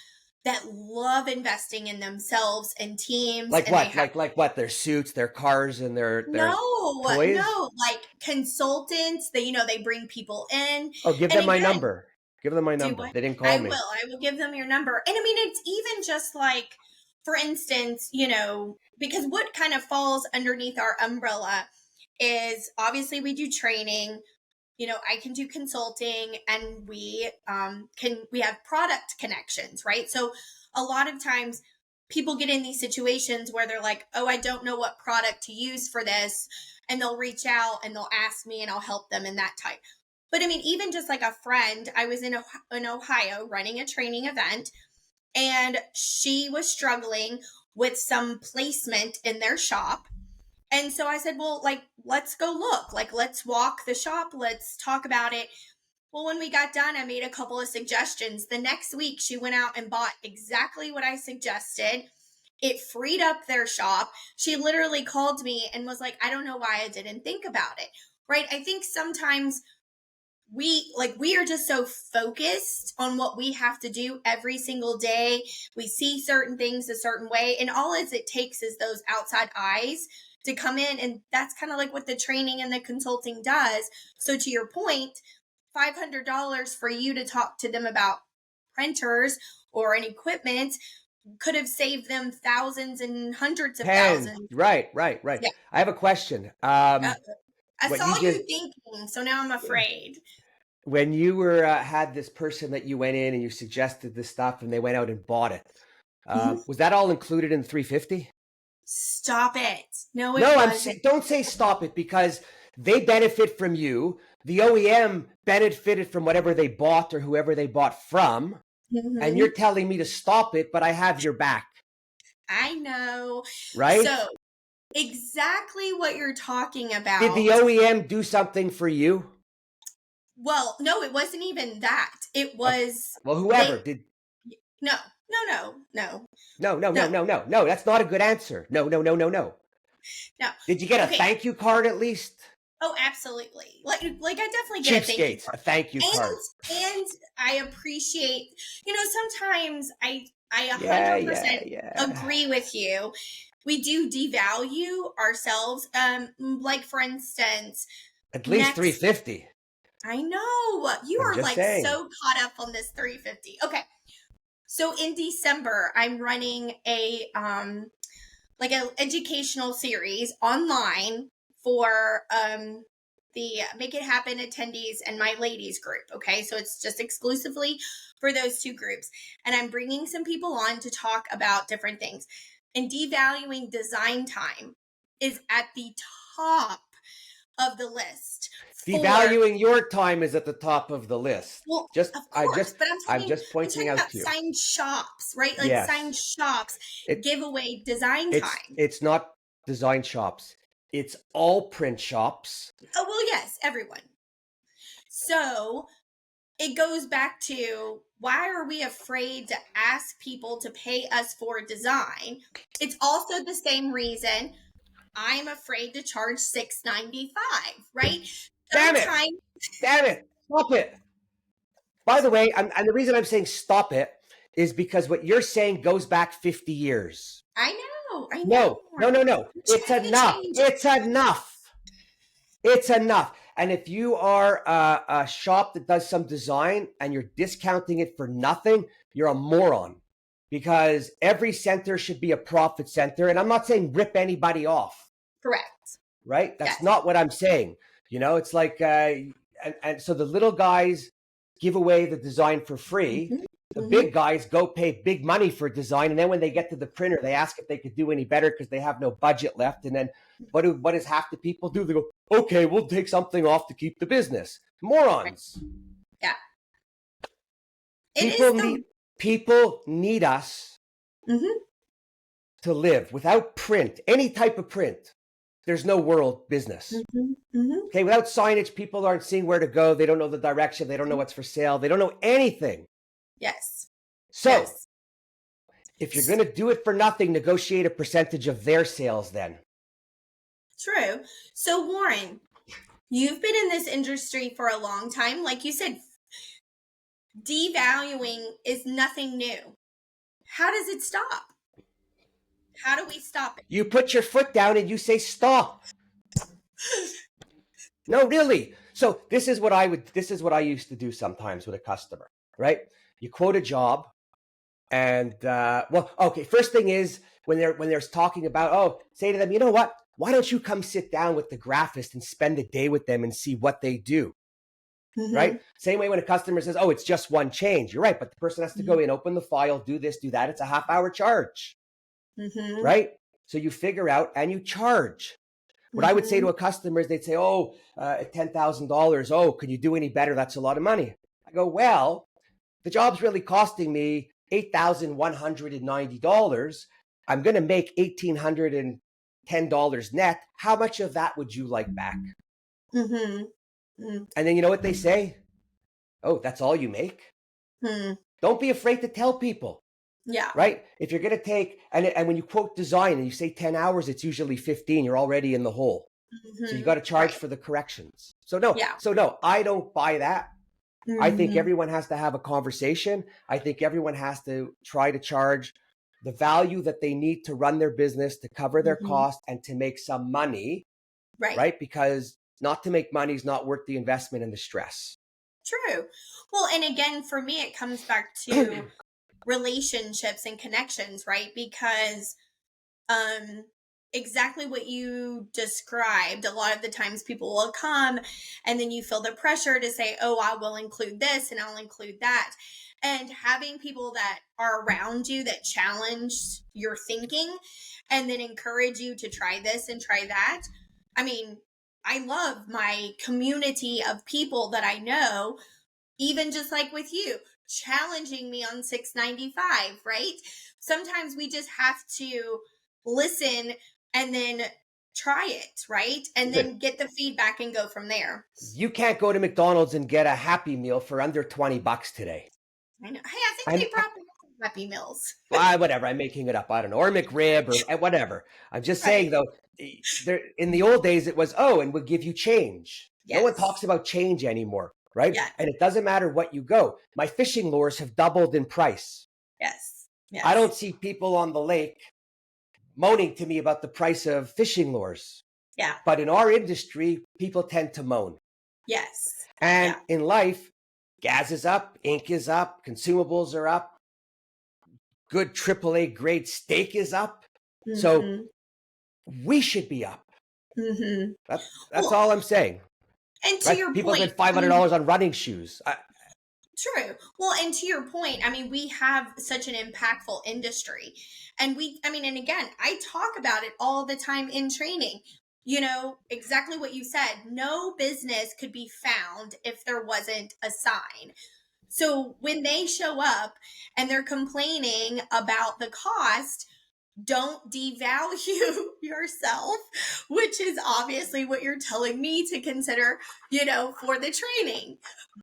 that love investing in themselves and teams, Like and they what? have Like what? Their suits, their cars, and their toys. no, like consultants. They bring people in, Oh, give and them my again, number. Give them my do number. what They didn't call I me. will. I will give them your number, and I mean, it's even just like, for instance, because what kind of falls underneath our umbrella is obviously we do training. I can do consulting, and we have product connections, right? So a lot of times people get in these situations where they're like, oh, I don't know what product to use for this, and they'll reach out and they'll ask me, and I'll help them in that type. But I mean, even just like a friend, I was in Ohio running a training event, and she was struggling with some placement in their shop. And so I said, well, like, let's go look. Like, let's walk the shop. Let's talk about it. Well, when we got done, I made a couple of suggestions. The next week, she went out and bought exactly what I suggested. It freed up their shop. She literally called me and was like, I don't know why I didn't think about it. Right? I think sometimes we are just so focused on what we have to do every single day. We see certain things a certain way, and all it takes is those outside eyes to come in, and that's kind of like what the training and the consulting does. So to your point, $500 for you to talk to them about printers or an equipment could have saved them thousands and hundreds of Ten. thousands. Right. Yeah. I have a question. uh, I What saw you just you thinking, so now I'm afraid. when you were had this person that you went in and you suggested this stuff and they went out and bought it. Mhm. Was that all included in the 350? Stop it. No, it No, wasn't. don't say stop it because they benefit from you. The OEM benefited from whatever they bought or whoever they bought from. And hmm you're telling me to stop it, but I have your back, I know. right? So, exactly what you're talking Did the about. OEM do something for you? Well, no, it wasn't even that. It Okay. was Well, whoever they. did. No, no, no, No. no, No, that's not a good answer. No. no. Did you get a Okay. thank you card at least? Oh, absolutely. Like I definitely get a thank you Cheapskates, card. a thank you card. And I appreciate, sometimes I Yeah, 100% yeah. agree with you. We do devalue ourselves. Like for instance, At least next 350. I know you I'm are just like saying. so caught up on this 350. Okay. So in December, I'm running a like an educational series online for the Make It Happen attendees and my ladies group. Okay. So it's just exclusively for those two groups. And I'm bringing some people on to talk about different things. And devaluing design time is at the top of the list for, Devaluing your time is at the top of the list. well, Just of I course, just but I'm just I'm pointing talking out about to you. signed shops, right? Like signed Yes. shops, It giveaway design it's time. it's not design shops. It's all print shops. Oh, well, yes, everyone. So it goes back to, why are we afraid to ask people to pay us for design? It's also the same reason I'm afraid to charge $6.95, right? Damn Every it. time. Damn it. Stop it. By the way, and the reason I'm saying stop it is because what you're saying goes back 50 years. I know, I know. No. I'm It's trying to enough. change it. It's enough. It's enough. And if you are a shop that does some design and you're discounting it for nothing, you're a moron because every center should be a profit center. And I'm not saying rip anybody off, Correct. right? That's Yes. not what I'm saying. It's like, and so the little guys give away the design for free. Mhm. The big guys go pay big money for design, and then when they get to the printer, they ask if they could do any better because they have no budget left. And then what does half the people do? They go, okay, we'll take something off to keep the business. Morons. Yeah. People need us to live. Without print, any type of print, there's no world business. Okay, without signage, people aren't seeing where to go. They don't know the direction. They don't know what's for sale. They don't know anything. Yes. So if you're going to do it for nothing, negotiate a percentage of their sales then. True. So Warren, you've been in this industry for a long time. Like you said, devaluing is nothing new. How does it stop? How do we stop it? You put your foot down and you say, stop. No, really. So this is what I used to do sometimes with a customer, right? You quote a job and, first thing is when they're talking about, say to them, you know what? Why don't you come sit down with the graphist and spend a day with them and see what they do? Right? Same way when a customer says, it's just one change. You're right. But the person has to go in, open the file, do this, do that. It's a half-hour charge. Right? So you figure out and you charge. What I would say to a customer is they'd say, at $10,000, can you do any better? That's a lot of money. I go, well, the job's really costing me $8,190. I'm going to make $1,810 net. How much of that would you like back? And then you know what they say? Oh, that's all you make? Don't be afraid to tell people. Yeah. Right? If you're going to take, and when you quote design and you say 10 hours, it's usually 15. You're already in the hole. So you got to charge for the corrections. So no, I don't buy that. I think everyone has to have a conversation. I think everyone has to try to charge the value that they need to run their business, to cover their cost and to make some money. Right? Because not to make money is not worth the investment and the stress. True. Well, and again, for me, it comes back to relationships and connections, right? Because exactly what you described, a lot of the times people will come and then you feel the pressure to say, I will include this and I'll include that. And having people that are around you that challenge your thinking and then encourage you to try this and try that. I mean, I love my community of people that I know, even just like with you, challenging me on 695, right? Sometimes we just have to listen and then try it, right? And then get the feedback and go from there. You can't go to McDonald's and get a Happy Meal for under $20 today. I know. Hey, I think they brought Happy Meals. Whatever. I'm making it up. I don't know. Or McRib or whatever. I'm just saying, though, in the old days, it was, and we'll give you change. Yes. No one talks about change anymore. Right? Yeah. And it doesn't matter what you go. My fishing lures have doubled in price. Yes. I don't see people on the lake moaning to me about the price of fishing lures. Yeah. But in our industry, people tend to moan. Yes. And in life, gas is up, ink is up, consumables are up, good AAA grade steak is up. So we should be up. That's all I'm saying. And to your people point, spend $500 on running shoes. True. Well, and to your point, I mean, we have such an impactful industry. And and again, I talk about it all the time in training. You know, exactly what you said. No business could be found if there wasn't a sign. So when they show up and they're complaining about the cost, don't devalue yourself, which is obviously what you're telling me to consider, for the training.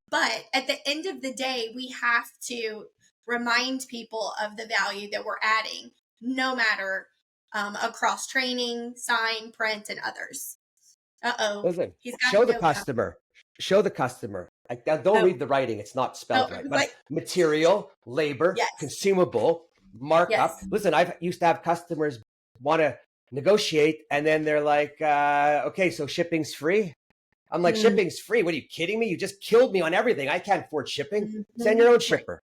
But at the end of the day, we have to remind people of the value that we're adding, no matter across training, sign, print, and others. Listen, show the customer. Show the customer. Don't read the writing. It's not spelled right. But material, labor, consumable, markup. Yes. Listen, I used to have customers want to negotiate and then they're like, okay, so shipping's free. I'm like, shipping's free. What are you kidding me? You just killed me on everything. I can't afford shipping. Send your own shipper.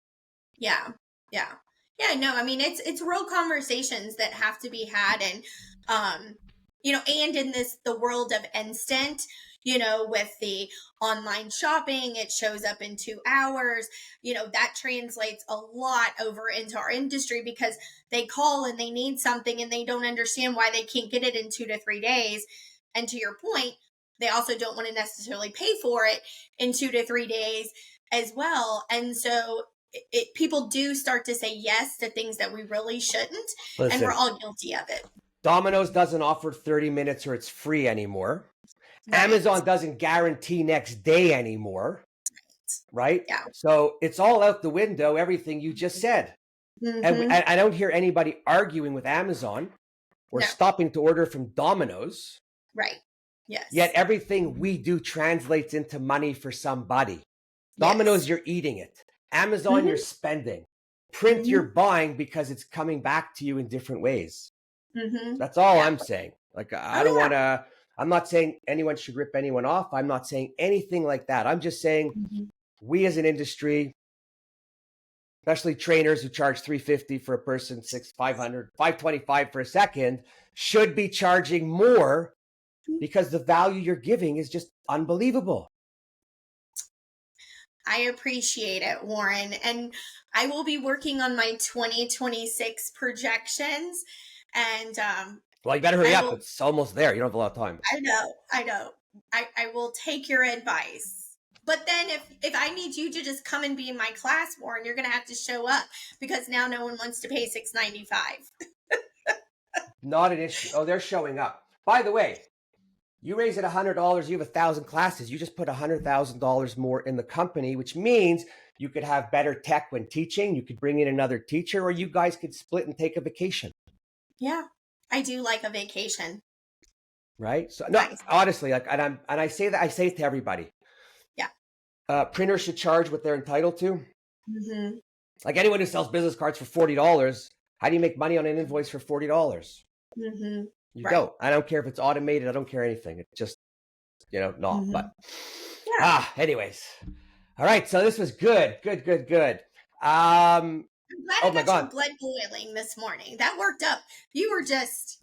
Yeah. No, I mean, it's real conversations that have to be had. And, and in the world of instant, with the online shopping, it shows up in 2 hours. That translates a lot over into our industry because they call and they need something and they don't understand why they can't get it in 2 to 3 days. And to your point, they also don't want to necessarily pay for it in 2 to 3 days as well. And so people do start to say yes to things that we really shouldn't. Listen, and we're all guilty of it. Domino's doesn't offer 30 minutes or it's free anymore. Right. Amazon doesn't guarantee next day anymore. Right? Yeah. So it's all out the window, everything you just said. Mm-hmm. And I don't hear anybody arguing with Amazon or stopping to order from Domino's. Right. Yes. Yet everything we do translates into money for somebody. Domino's, you're eating it. Amazon, you're spending. Print, you're buying because it's coming back to you in different ways. That's all I'm saying. Like, I don't want to, I'm not saying anyone should rip anyone off. I'm not saying anything like that. I'm just saying we as an industry, especially trainers who charge $350 for a person, $500, $525 for a second, should be charging more because the value you're giving is just unbelievable. I appreciate it, Warren. And I will be working on my 2026 projections. And well, you better hurry up. It's almost there. You don't have a lot of time. I know. I will take your advice. But then if I need you to just come and be in my class, Warren, you're going to have to show up because now no one wants to pay $695. Not an issue. Oh, they're showing up. By the way, you raise it $100, you have 1,000 classes. You just put $100,000 more in the company, which means you could have better tech when teaching. You could bring in another teacher, or you guys could split and take a vacation. Yeah, I do like a vacation. Right? So no, honestly, like, and I say it to everybody. Yeah. Printers should charge what they're entitled to. Like anyone who sells business cards for $40, how do you make money on an invoice for $40? You don't. I don't care if it's automated. I don't care anything. It's just, not. But anyways. All right. So this was good. Good. I'm glad I got your blood boiling this morning. That worked up. You were just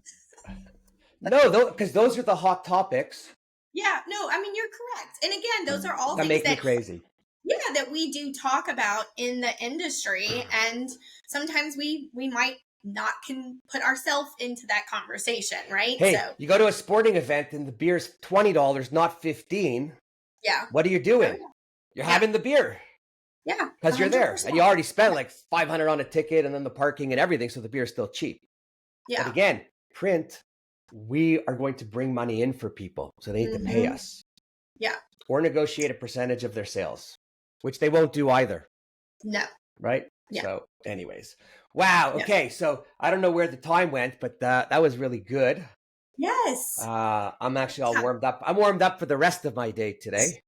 no, because those are the hot topics. Yeah. No, I mean you're correct. And again, those are all things that make me crazy. Yeah, that we do talk about in the industry, and sometimes we might not can put ourselves into that conversation, right? Hey, you go to a sporting event and the beer's $20, not $15. Yeah. What are you doing? You're having the beer. Yeah. Because you're there and you already spent like $500 on a ticket and then the parking and everything, so the beer's still cheap. Yeah. But again, print, we are going to bring money in for people, so they need to pay us. Yeah. Or negotiate a percentage of their sales, which they won't do either. No. Right? Yeah. So anyways. Wow. Okay. Yeah. So I don't know where the time went, but that was really good. Yes. I'm actually all warmed up. I'm warmed up for the rest of my day today.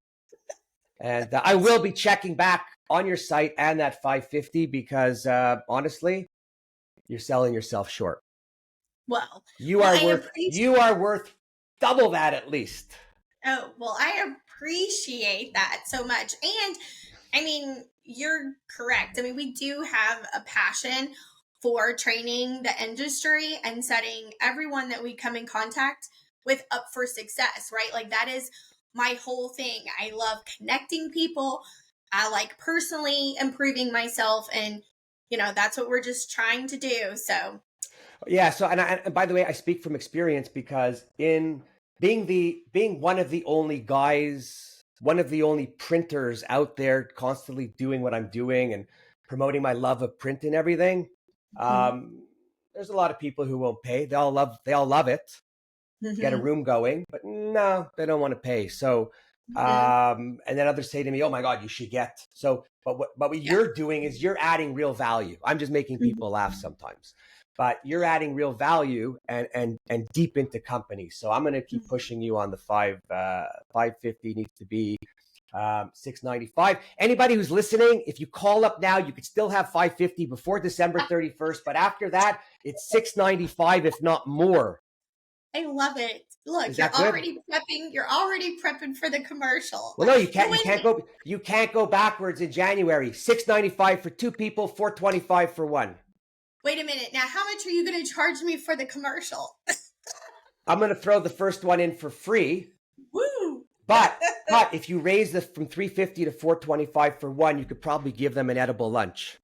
And I will be checking back on your site and that 550 because honestly, you're selling yourself short. Well, you are worth double that at least. Oh, well, I appreciate that so much. And I mean, you're correct. I mean, we do have a passion for training the industry and setting everyone that we come in contact with up for success, right? Like that is my whole thing. I love connecting people. I like personally improving myself, and that's what we're just trying to do. So yeah. So and by the way, I speak from experience because in being one of the only guys, one of the only printers out there constantly doing what I'm doing and promoting my love of print and everything. There's a lot of people who won't pay. They all love it. Get a room going, but no, they don't want to pay. So, and then others say to me, "Oh my God, you should get." So, but what you're doing is you're adding real value. I'm just making people laugh sometimes, but you're adding real value and deep into companies. So I'm going to keep pushing you on the 550 needs to be $695. Anybody who's listening, if you call up now, you could still have 550 before December 31st, but after that, it's $695, if not more. I love it. Look, you're already prepping. You're already prepping for the commercial. Well, no, you can't. You can't go backwards in January. $695 for 2 people, $425 for 1. Wait a minute. Now, how much are you going to charge me for the commercial? I'm going to throw the first one in for free. Woo! But if you raise this from $350 to $425 for one, you could probably give them an edible lunch.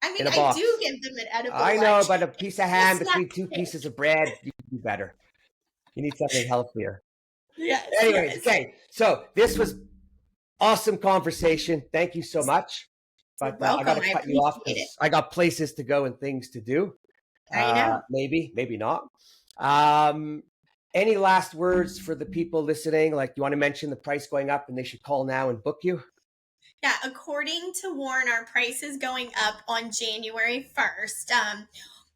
I mean, In a I box. do give them an edible I lunch. know, but a piece of ham It's not between two fair. pieces of bread, you can do better. You need something healthier. Yes. Anyways, yes. okay. So this was awesome conversation. Thank you so much. You're But welcome. I got to I cut you off appreciate it. because I got places to go and things to do. I know. Maybe not. Any last words for the people listening? Like, you want to mention the price going up and they should call now and book you? Yeah, according to Warren, our price is going up on January 1st.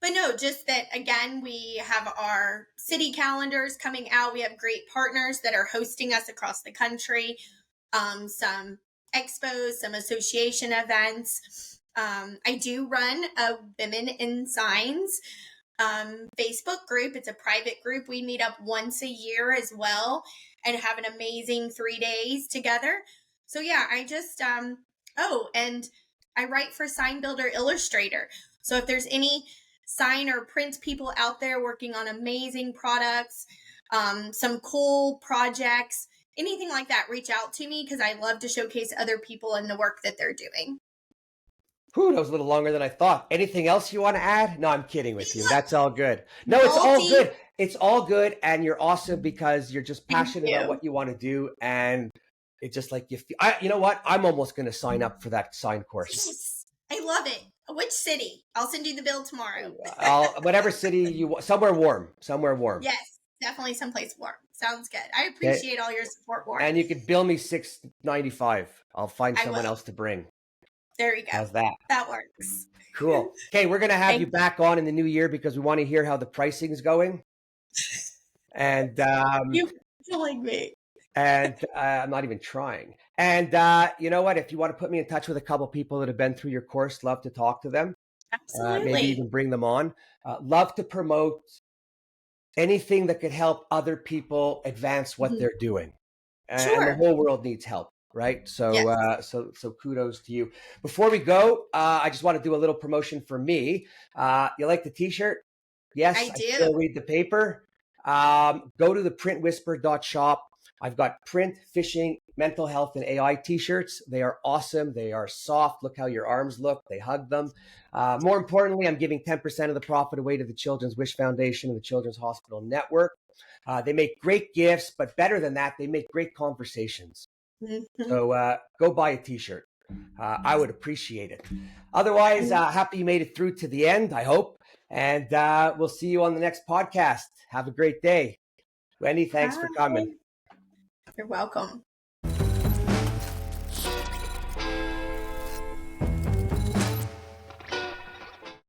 But no, just that, again, we have our city calendars coming out. We have great partners that are hosting us across the country, some expos, some association events. I do run a Women in Signs Facebook group. It's a private group. We meet up once a year as well and have an amazing 3 days together. So yeah, I just and I write for Sign Builder Illustrator. So if there's any sign or print people out there working on amazing products, some cool projects, anything like that, reach out to me because I love to showcase other people and the work that they're doing. Whew, that was a little longer than I thought. Anything else you want to add? No, I'm kidding with you. That's all good. No, it's all good. It's all good. And you're awesome because you're just passionate about what you want to do. And it's just like, you know what? I'm almost going to sign up for that sign course. Yes, I love it. Which city? I'll send you the bill tomorrow. Whatever city you want, somewhere warm. Yes, definitely someplace warm. Sounds good. I appreciate all your support, Warren. And you could bill me $6.95. I'll find someone else to bring. There you go. How's that? That works. Cool. Okay, we're going to have you back on in the new year because we want to hear how the pricing is going. And you're killing me. And I'm not even trying. And you know what? If you want to put me in touch with a couple people that have been through your course, love to talk to them. Absolutely. Maybe even bring them on. Love to promote anything that could help other people advance what they're doing. Sure. And the whole world needs help, right? So, yes. So kudos to you. Before we go, I just want to do a little promotion for me. You like the t-shirt? Yes, I do. I still read the paper. Go to the printwhisper.shop. I've got print, fishing, mental health, and AI t-shirts. They are awesome. They are soft. Look how your arms look. They hug them. More importantly, I'm giving 10% of the profit away to the Children's Wish Foundation and the Children's Hospital Network. They make great gifts, but better than that, they make great conversations. So go buy a t-shirt. I would appreciate it. Otherwise, happy you made it through to the end, I hope. And we'll see you on the next podcast. Have a great day. Wendy, thanks for coming. You're welcome.